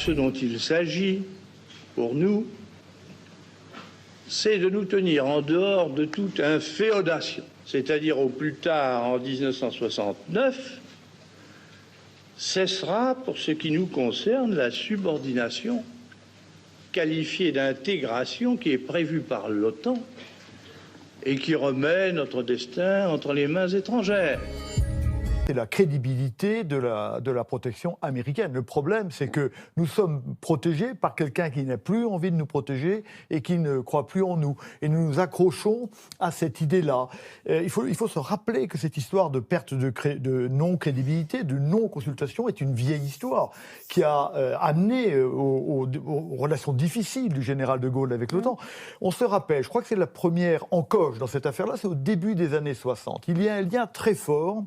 Ce dont il s'agit pour nous, c'est de nous tenir en dehors de toute inféodation, c'est-à-dire au plus tard en 1969, cessera pour ce qui nous concerne la subordination qualifiée d'intégration qui est prévue par l'OTAN et qui remet notre destin entre les mains étrangères. C'est la crédibilité de la protection américaine. Le problème, c'est que nous sommes protégés par quelqu'un qui n'a plus envie de nous protéger et qui ne croit plus en nous. Et nous nous accrochons à cette idée-là. Il faut se rappeler que cette histoire de perte de non-crédibilité, de non-consultation, est une vieille histoire qui a amené aux relations difficiles du général de Gaulle avec l'OTAN. On se rappelle, je crois que c'est la première encoche dans cette affaire-là, c'est au début des années 60. Il y a un lien très fort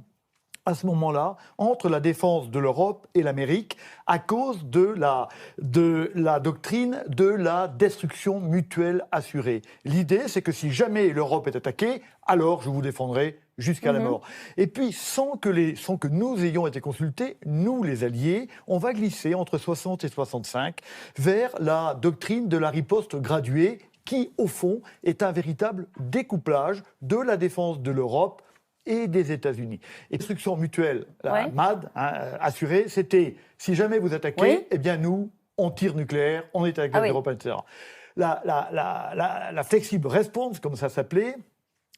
à ce moment-là, entre la défense de l'Europe et l'Amérique, à cause de la doctrine de la destruction mutuelle assurée. L'idée, c'est que si jamais l'Europe est attaquée, alors je vous défendrai jusqu'à la mort. Et puis, sans que nous ayons été consultés, nous, les Alliés, on va glisser entre 60 et 65 vers la doctrine de la riposte graduée, qui, au fond, est un véritable découplage de la défense de l'Europe et des États-Unis. Et destruction mutuelle, la MAD, assurée, c'était si jamais vous attaquez, eh bien nous, on tire nucléaire, on est avec l'Europe, etc. La flexible response, comme ça s'appelait,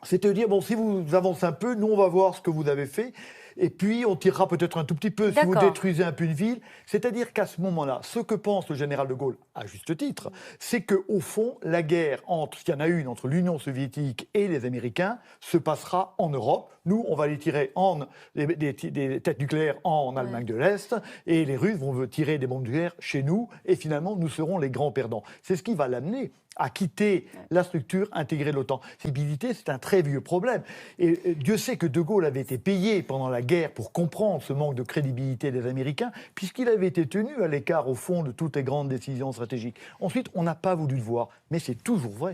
c'était de dire, bon, si vous avancez un peu, nous, on va voir ce que vous avez fait, et puis on tirera peut-être un tout petit peu si vous détruisez un peu une ville. C'est-à-dire qu'à ce moment-là, ce que pense le général de Gaulle, à juste titre, c'est qu'au fond, la guerre, s'il y en a une entre l'Union soviétique et les Américains, se passera en Europe. Nous, on va les tirer des têtes nucléaires en Allemagne de l'Est, et les Russes vont tirer des bombes nucléaires chez nous, et finalement, nous serons les grands perdants. C'est ce qui va l'amener à quitter la structure intégrée de l'OTAN. La crédibilité, c'est un très vieux problème. Et Dieu sait que De Gaulle avait été payé pendant la guerre pour comprendre ce manque de crédibilité des Américains, puisqu'il avait été tenu à l'écart, au fond, de toutes les grandes décisions stratégiques. Ensuite, on n'a pas voulu le voir, mais c'est toujours vrai.